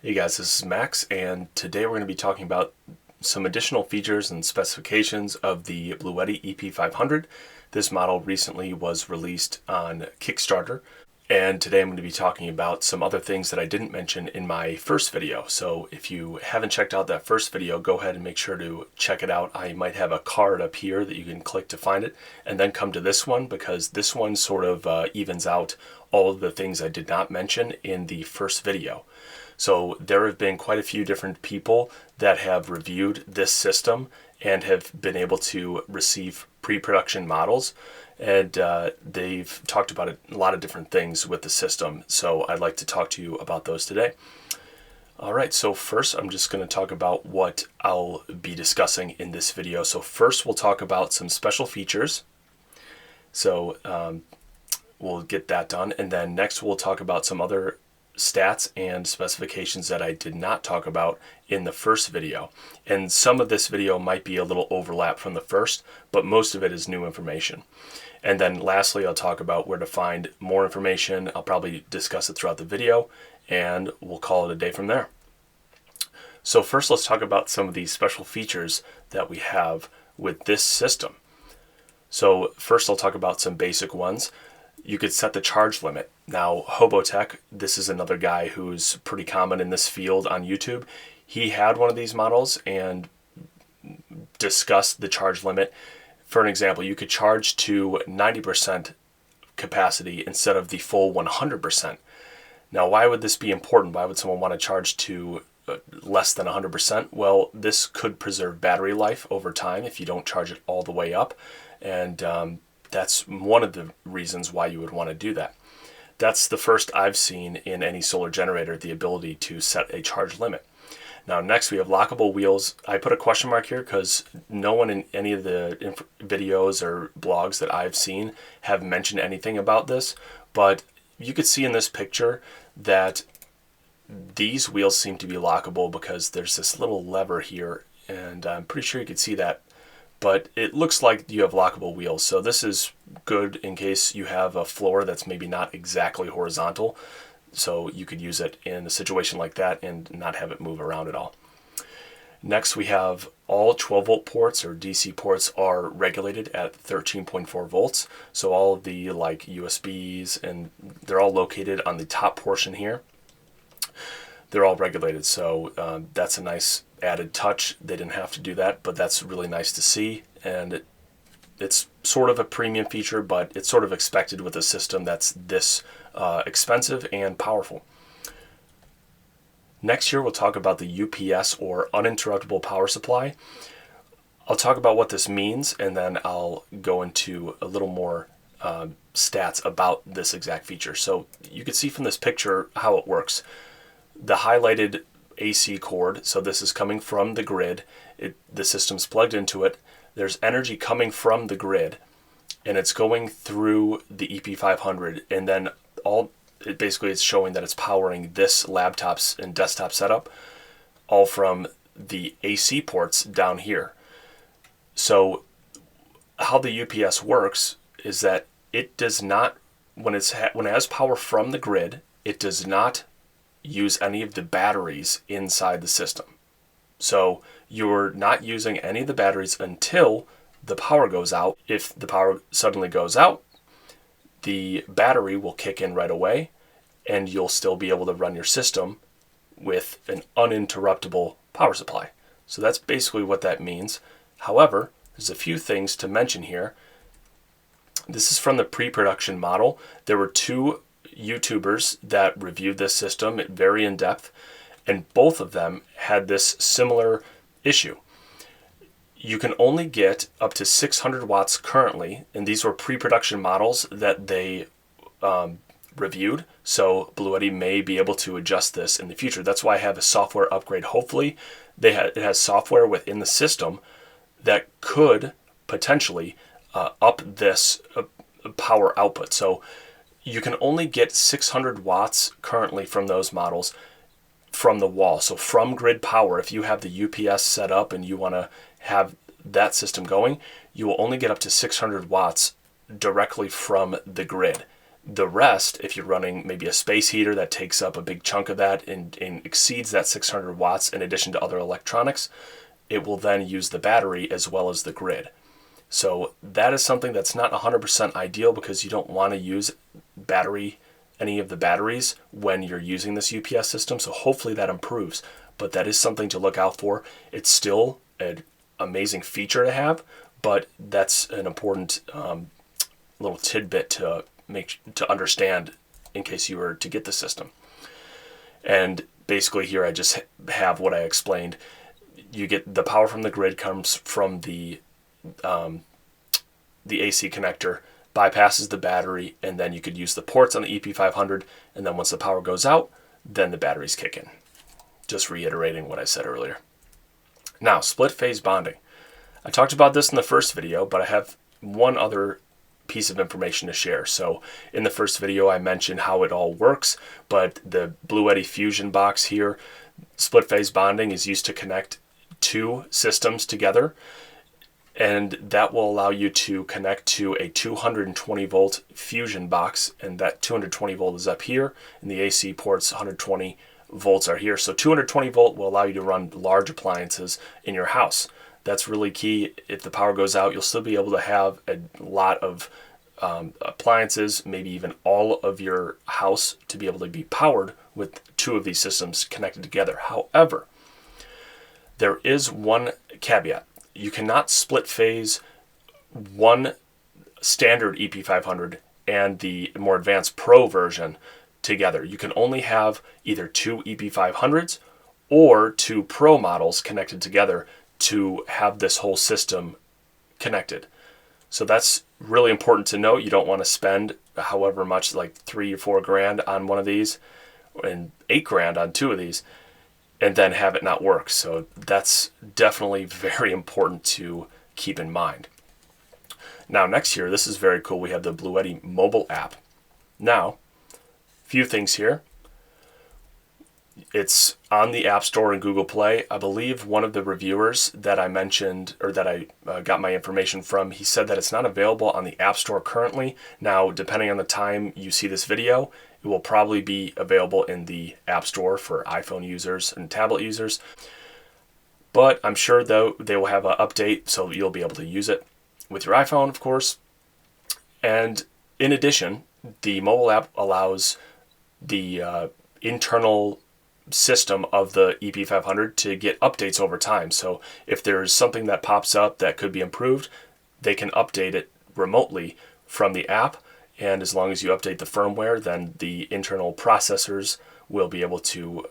Hey guys, this is Max, and today we're going to be talking about some additional features and specifications of the Bluetti EP500. This model recently was released on Kickstarter, and today I'm going to be talking about some other things that I didn't mention in my first video. So if you haven't checked out that first video, go ahead and make sure to check it out. I might have a card up here that you can click to find it, and then come to this one, because this one sort of evens out all of the things I did not mention in the first video. So there have been quite a few different people that have reviewed this system and have been able to receive pre-production models, and they've talked about a lot of different things with the system. So I'd like to talk to you about those today. All right, so first I'm just going to talk about what I'll be discussing in this video. So first we'll talk about some special features. So we'll get that done, and then next we'll talk about some other stats and specifications that I did not talk about in the first video. And some of this video might be a little overlap from the first, but most of it is new information. And then lastly, I'll talk about where to find more information. I'll probably discuss it throughout the video, and we'll call it a day from there. So first, let's talk about some of these special features that we have with this system. So first, I'll talk about some basic ones. You could set the charge limit. Now, Hobotech, this is another guy who's pretty common in this field on YouTube. He had one of these models and discussed the charge limit. For an example, you could charge to 90% capacity instead of the full 100%. Now, why would this be important? Why would someone want to charge to less than 100%? Well, this could preserve battery life over time if you don't charge it all the way up. And that's one of the reasons why you would want to do that. That's the first I've seen in any solar generator, the ability to set a charge limit. Now next we have lockable wheels. I put a question mark here because no one in any of the videos or blogs that I've seen have mentioned anything about this, but you could see in this picture that these wheels seem to be lockable because there's this little lever here, and I'm pretty sure you could see that. But it looks like you have lockable wheels. So this is good in case you have a floor that's maybe not exactly horizontal. So you could use it in a situation like that and not have it move around at all. Next, we have all 12-volt ports or DC ports are regulated at 13.4 volts. So all of the like USBs, and they're all located on the top portion here. They're all regulated, so that's a nice added touch. They didn't have to do that, but that's really nice to see, and it's sort of a premium feature, but it's sort of expected with a system that's this expensive and powerful. Next year, we'll talk about the UPS, or uninterruptible power supply. I'll talk about what this means, and then I'll go into a little more stats about this exact feature. So you can see from this picture how it works. The highlighted AC cord, so this is coming from the grid. The system's plugged into it. There's energy coming from the grid, and it's going through the EP500, and then basically it's showing that it's powering this laptops and desktop setup, all from the AC ports down here. So how the UPS works is that it does not, when it has power from the grid, it does not use any of the batteries inside the system. So you're not using any of the batteries until the power goes out. If the power suddenly goes out, the battery will kick in right away, and you'll still be able to run your system with an uninterruptible power supply. So that's basically what that means. However, there's a few things to mention here. This is from the pre-production model. There were two YouTubers that reviewed this system very in depth, and both of them had this similar issue. You can only get up to 600 watts currently, and these were pre-production models that they reviewed, so Bluetti may be able to adjust this in the future. That's why I have a software upgrade. Hopefully it has software within the system that could potentially up this power output. So you can only get 600 watts currently from those models from the wall. So from grid power, if you have the UPS set up and you want to have that system going, you will only get up to 600 watts directly from the grid. The rest, if you're running maybe a space heater that takes up a big chunk of that and exceeds that 600 watts in addition to other electronics, it will then use the battery as well as the grid. So that is something that's not 100% ideal, because you don't want to use any of the batteries when you're using this UPS system. So hopefully that improves, but that is something to look out for. It's still an amazing feature to have, but that's an important little tidbit to understand in case you were to get the system. And basically here I just have what I explained. You get the power from the grid comes from the AC connector, bypasses the battery, and then you could use the ports on the EP500, and then once the power goes out, then the batteries kick in. Just reiterating what I said earlier. Now, split phase bonding. I talked about this in the first video, but I have one other piece of information to share. So in the first video I mentioned how it all works, but the Bluetti Fusion box here, split phase bonding is used to connect two systems together, and that will allow you to connect to a 220 volt Fusion box, and that 220 volt is up here, and the AC ports 120 volts are here. So 220 volt will allow you to run large appliances in your house. That's really key. If the power goes out, you'll still be able to have a lot of appliances, maybe even all of your house, to be able to be powered with two of these systems connected together. However, there is one caveat. You cannot split phase one standard EP500 and the more advanced Pro version together. You can only have either two EP500s or two Pro models connected together to have this whole system connected. So that's really important to note. You don't want to spend however much, like $3 or $4 grand on one of these and $8 grand on two of these, and then have it not work. So that's definitely very important to keep in mind. Now next here, this is very cool. We have the Bluetti mobile app. Now, a few things here. It's on the App Store and Google Play. I believe one of the reviewers that I mentioned, or that I got my information from, he said that it's not available on the App Store currently. Now, depending on the time you see this video, it will probably be available in the App Store for iPhone users and tablet users. But I'm sure, though, they will have an update, so you'll be able to use it with your iPhone, of course. And in addition, the mobile app allows the internal system of the EP500 to get updates over time. So if there's something that pops up that could be improved, they can update it remotely from the app. And as long as you update the firmware, then the internal processors will be able to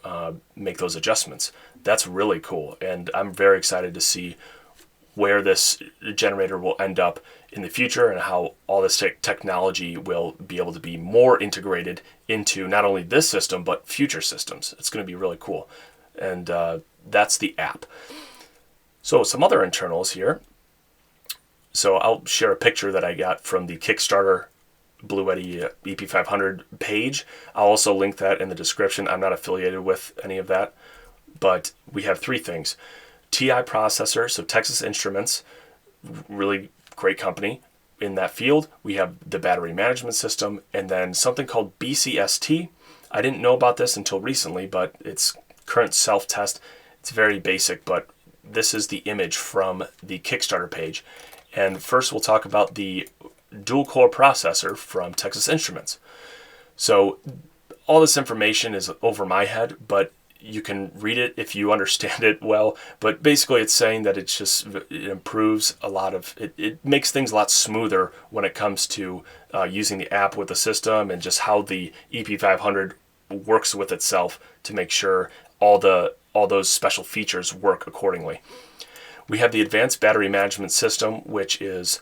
make those adjustments. That's really cool. And I'm very excited to see where this generator will end up in the future, and how all this technology will be able to be more integrated into not only this system, but future systems. It's going to be really cool. And that's the app. So some other internals here. So I'll share a picture that I got from the Kickstarter Bluetti EP500 page. I'll also link that in the description. I'm not affiliated with any of that, but we have three things. TI processor, so Texas Instruments, really great company in that field. We have the battery management system, and then something called BCST. I didn't know about this until recently, but it's current self-test. It's very basic, but this is the image from the Kickstarter page. And first we'll talk about the dual-core processor from Texas Instruments. So all this information is over my head, but you can read it if you understand it well. But basically it's saying that it improves a lot of, it makes things a lot smoother when it comes to using the app with the system, and just how the EP500 works with itself to make sure all those special features work accordingly. We have the advanced battery management system, which is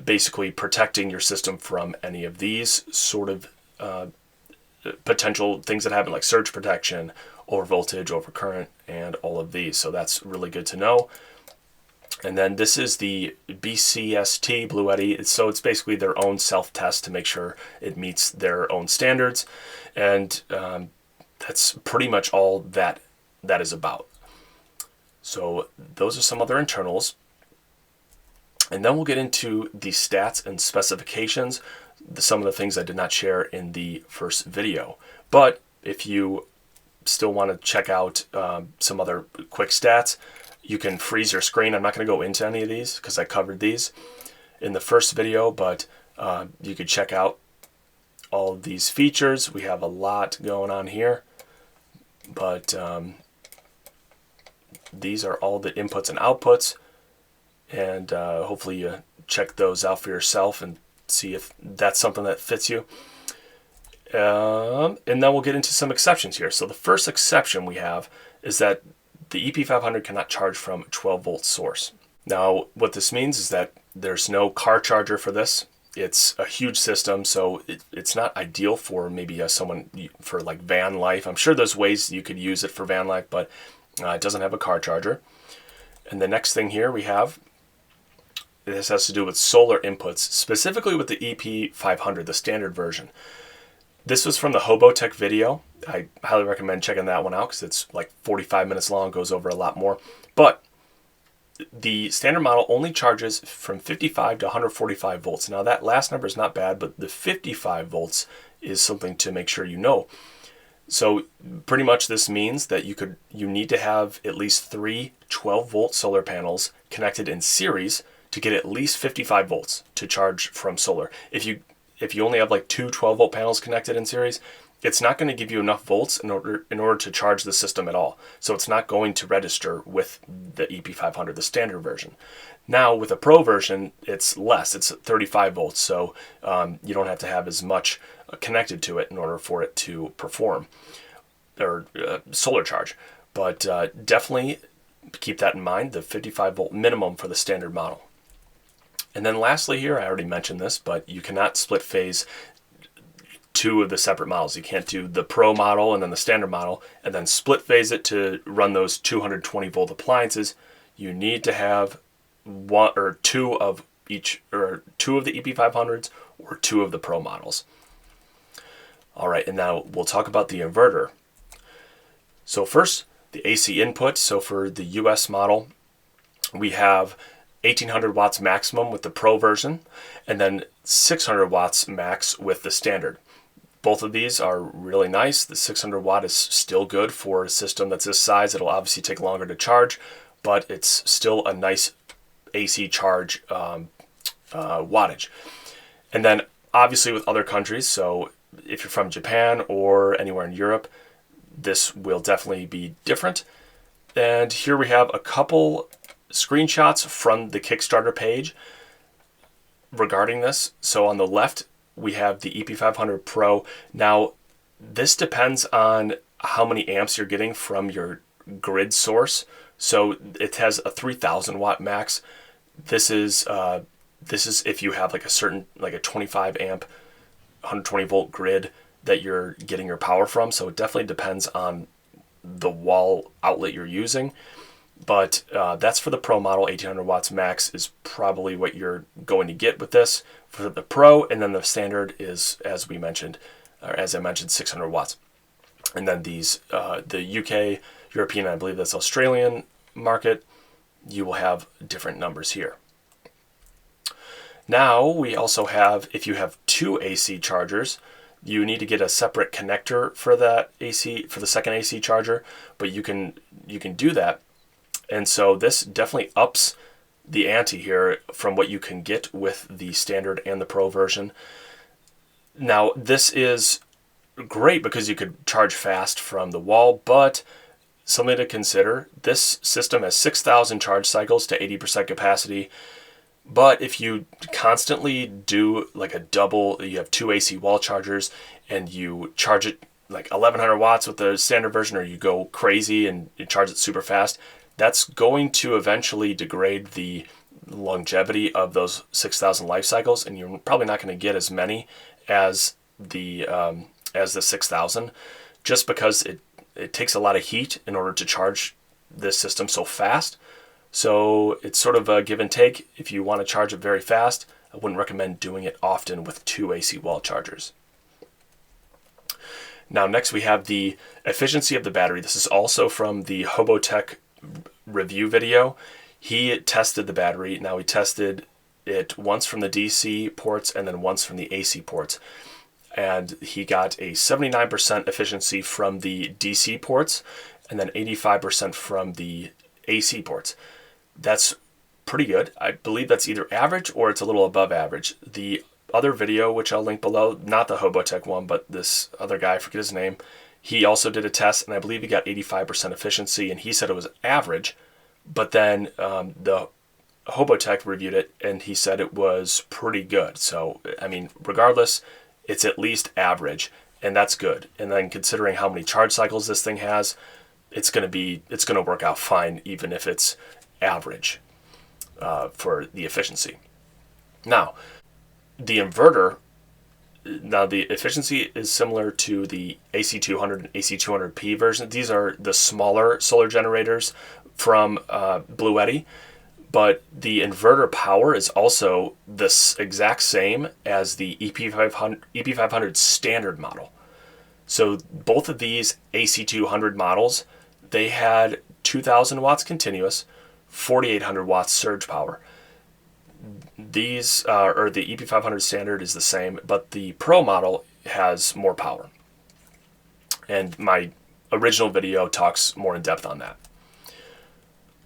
basically protecting your system from any of these sort of potential things that happen, like surge protection, over voltage, over current, and all of these. So that's really good to know. And then this is the BCST Bluetti. So it's basically their own self-test to make sure it meets their own standards. And that's pretty much all that is about. So those are some other internals. And then we'll get into the stats and specifications. some of the things I did not share in the first video. But if you still want to check out some other quick stats, you can freeze your screen. I'm not going to go into any of these because I covered these in the first video, but you could check out all of these features. We have a lot going on here, but these are all the inputs and outputs, and hopefully you check those out for yourself and see if that's something that fits you. And then we'll get into some exceptions here. So the first exception we have is that the EP500 cannot charge from a 12-volt source. Now, what this means is that there's no car charger for this. It's a huge system, so it's not ideal for maybe someone for like van life. I'm sure there's ways you could use it for van life, but it doesn't have a car charger. And the next thing here we have, this has to do with solar inputs, specifically with the EP500, the standard version. This was from the Hobotech video. I highly recommend checking that one out because it's like 45 minutes long, goes over a lot more. But the standard model only charges from 55 to 145 volts. Now that last number is not bad, but the 55 volts is something to make sure you know. So pretty much this means that you need to have at least 3 12-volt solar panels connected in series to get at least 55 volts to charge from solar. If you only have like 2 12-volt panels connected in series, it's not going to give you enough volts in order to charge the system at all. So it's not going to register with the EP500, the standard version. Now with the Pro version, it's less. It's 35 volts, so you don't have to have as much connected to it in order for it to perform or solar charge. But definitely keep that in mind, the 55 volt minimum for the standard model. And then lastly here, I already mentioned this, but you cannot split phase 2 of the separate models. You can't do the Pro model and then the standard model and then split phase it to run those 220 volt appliances. You need to have 1 or 2 of each, or 2 of the EP500s or 2 of the Pro models. All right, and now we'll talk about the inverter. So first, the AC input. So for the US model, we have 1800 watts maximum with the Pro version, and then 600 watts max with the standard. Both of these are really nice. The 600 watt is still good for a system that's this size. It'll obviously take longer to charge, but it's still a nice AC charge wattage. And then obviously with other countries, so if you're from Japan or anywhere in Europe, this will definitely be different. And here we have a couple screenshots from the Kickstarter page regarding this. So on the left, we have the EP500 Pro. Now, this depends on how many amps you're getting from your grid source. So it has a 3000 watt max. This is if you have like a 25 amp, 120 volt grid that you're getting your power from. So it definitely depends on the wall outlet you're using. But that's for the Pro model. 1800 watts max is probably what you're going to get with this for the Pro, and then the standard is, as I mentioned, 600 watts. And then these, the UK, European, I believe that's Australian market, you will have different numbers here. Now we also have, if you have 2 AC chargers, you need to get a separate connector for that AC, for the second AC charger, but you can do that. And so this definitely ups the ante here from what you can get with the standard and the Pro version. Now this is great because you could charge fast from the wall, but something to consider, this system has 6,000 charge cycles to 80% capacity. But if you constantly do like a double, you have 2 AC wall chargers and you charge it like 1100 watts with the standard version, or you go crazy and you charge it super fast, that's going to eventually degrade the longevity of those 6,000 life cycles, and you're probably not going to get as many as the 6,000, just because it takes a lot of heat in order to charge this system so fast. So it's sort of a give and take. If you want to charge it very fast, I wouldn't recommend doing it often with 2 AC wall chargers. Now next we have the efficiency of the battery. This is also from the Hobotech review video. He tested the battery. Now he tested it once from the DC ports and then once from the AC ports. And he got a 79% efficiency from the DC ports and then 85% from the AC ports. That's pretty good. I believe that's either average or it's a little above average. The other video, which I'll link below, not the Hobotech one, but this other guy, I forget his name, he also did a test, and I believe he got 85% efficiency, and he said it was average, but then the Hobotech reviewed it, and he said it was pretty good. So, I mean, regardless, it's at least average, and that's good. And then considering how many charge cycles this thing has, it's going to work out fine, even if it's average for the efficiency. Now, the inverter, the efficiency is similar to the AC200 and AC200P version. These are the smaller solar generators from Bluetti, but the inverter power is also the exact same as the EP500 standard model. So both of these AC200 models, they had 2,000 watts continuous, 4,800 watts surge power. These or the EP500 standard is the same, but the Pro model has more power. And my original video talks more in depth on that.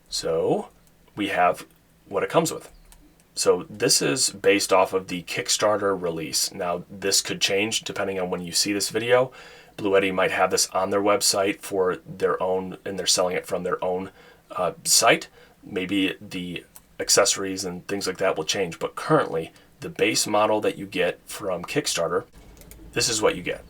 So we have what it comes with. So this is based off of the Kickstarter release. Now this could change depending on when you see this video. Bluetti might have this on their website for their own, and they're selling it from their own site. Maybe the accessories and things like that will change, but currently the base model that you get from Kickstarter, this is what you get.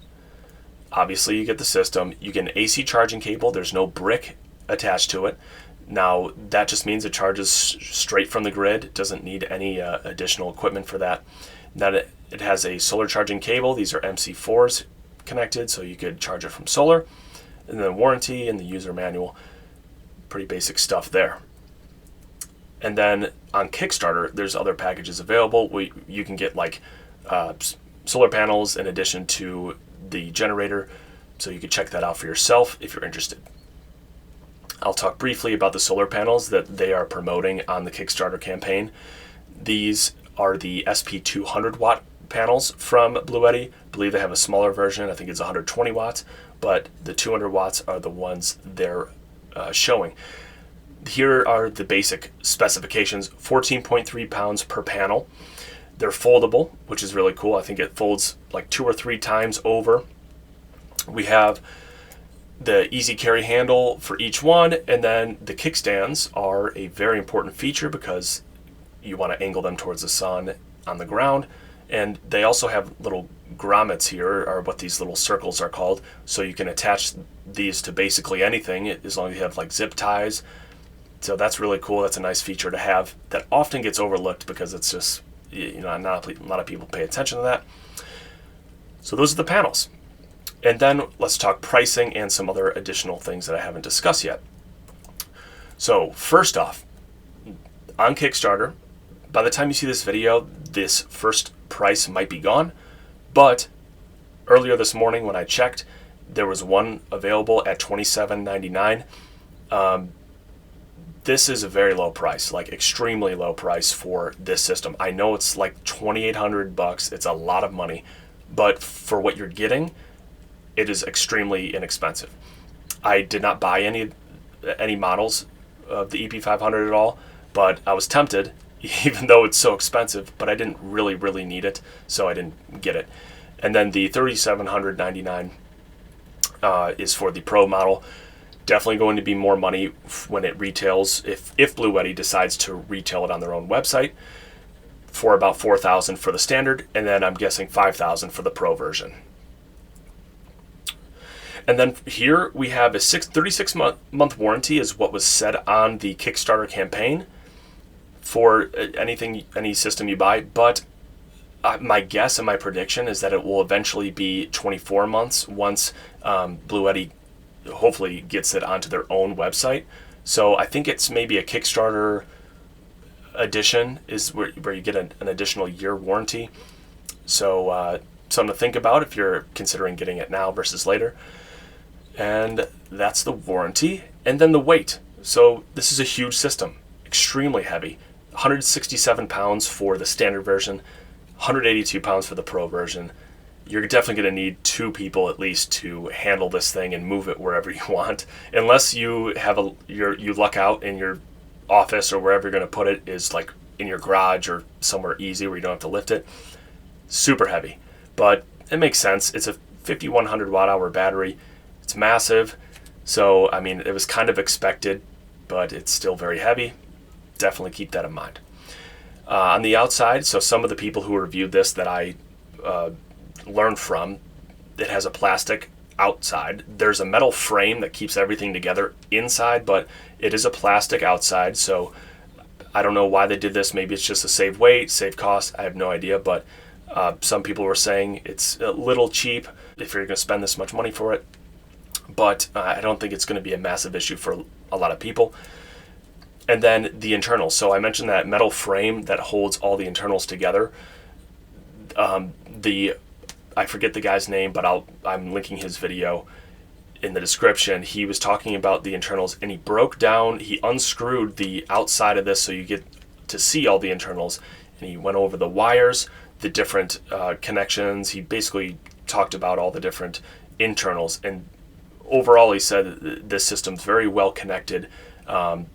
Obviously you get the system, you get an AC charging cable, there's no brick attached to it. Now that just means it charges straight from the grid, it doesn't need any additional equipment for that. Now it has a solar charging cable, these are MC4s connected, so you could charge it from solar, and then warranty and the user manual, pretty basic stuff there. And then on Kickstarter, there's other packages available. You can get like solar panels in addition to the generator, so you can check that out for yourself if you're interested. I'll talk briefly about the solar panels that they are promoting on the Kickstarter campaign. These are the SP200 watt panels from Bluetti. I believe they have a smaller version. I think it's 120 watts, but the 200 watts are the ones they're showing. Here are the basic specifications: 14.3 pounds per panel. They're foldable, which is really cool. I think it folds like 2 or 3 times over. We have the easy carry handle for each one, and then the kickstands are a very important feature because you want to angle them towards the sun on the ground. And they also have little grommets here, or what these little circles are called, so you can attach these to basically anything as long as you have like zip ties. So that's really cool. That's a nice feature to have that often gets overlooked because it's just, not a lot of people pay attention to that. So those are the panels. And then let's talk pricing and some other additional things that I haven't discussed yet. So first off, on Kickstarter, by the time you see this video, this first price might be gone. But earlier this morning when I checked, there was one available at $27.99. This is a very low price, like extremely low price for this system. I know it's like $2,800. It's a lot of money, but for what you're getting, it is extremely inexpensive. I did not buy any models of the EP500 at all, but I was tempted, even though it's so expensive, but I didn't really need it, so I didn't get it. And then the $3,799 is for the Pro model. Definitely going to be more money when it retails, if Bluetti decides to retail it on their own website, for about $4,000 for the standard, and then I'm guessing $5,000 for the Pro version. And then here we have a 36-month warranty is what was said on the Kickstarter campaign for any system you buy, but my guess and my prediction is that it will eventually be 24 months once Bluetti hopefully gets it onto their own website. So I think it's maybe a Kickstarter edition is where you get an additional year warranty. So something to think about if you're considering getting it now versus later. And that's the warranty. And then the weight. So this is a huge system, extremely heavy. 167 pounds for the standard version, 182 pounds for the Pro version. You're definitely going to need 2 people at least to handle this thing and move it wherever you want. Unless you have you luck out in your office or wherever you're going to put it is like in your garage or somewhere easy where you don't have to lift it. Super heavy, but it makes sense. It's a 5100 watt hour battery. It's massive, so I mean it was kind of expected, but it's still very heavy. Definitely keep that in mind. On the outside, so some of the people who reviewed this that I learned from, it has a plastic outside. There's a metal frame that keeps everything together inside, but it is a plastic outside, so I don't know why they did this. Maybe it's just to save weight, save cost. I have no idea, but some people were saying it's a little cheap if you're going to spend this much money for it, but I don't think it's going to be a massive issue for a lot of people. And then the internals. So I mentioned that metal frame that holds all the internals together. I forget the guy's name, but I'm linking his video in the description. He was talking about the internals, and he unscrewed the outside of this so you get to see all the internals, and he went over the wires, the different connections. He basically talked about all the different internals, and overall he said this system's very well connected, and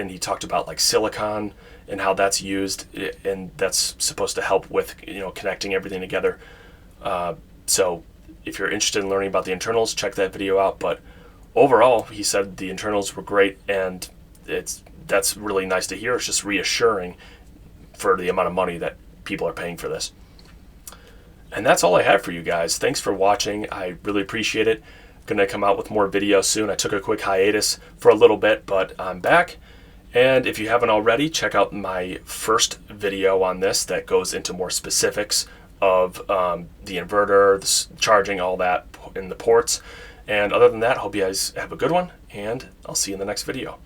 he talked about like silicon and how that's used, and that's supposed to help with connecting everything together. So if you're interested in learning about the internals, check that video out. But overall, he said the internals were great, and that's really nice to hear. It's just reassuring for the amount of money that people are paying for this. And that's all I have for you guys. Thanks for watching. I really appreciate it. Going to come out with more videos soon. I took a quick hiatus for a little bit, but I'm back. And if you haven't already, check out my first video on this that goes into more specifics of the inverter, the charging, all that in the ports. And other than that, hope you guys have a good one, and I'll see you in the next video.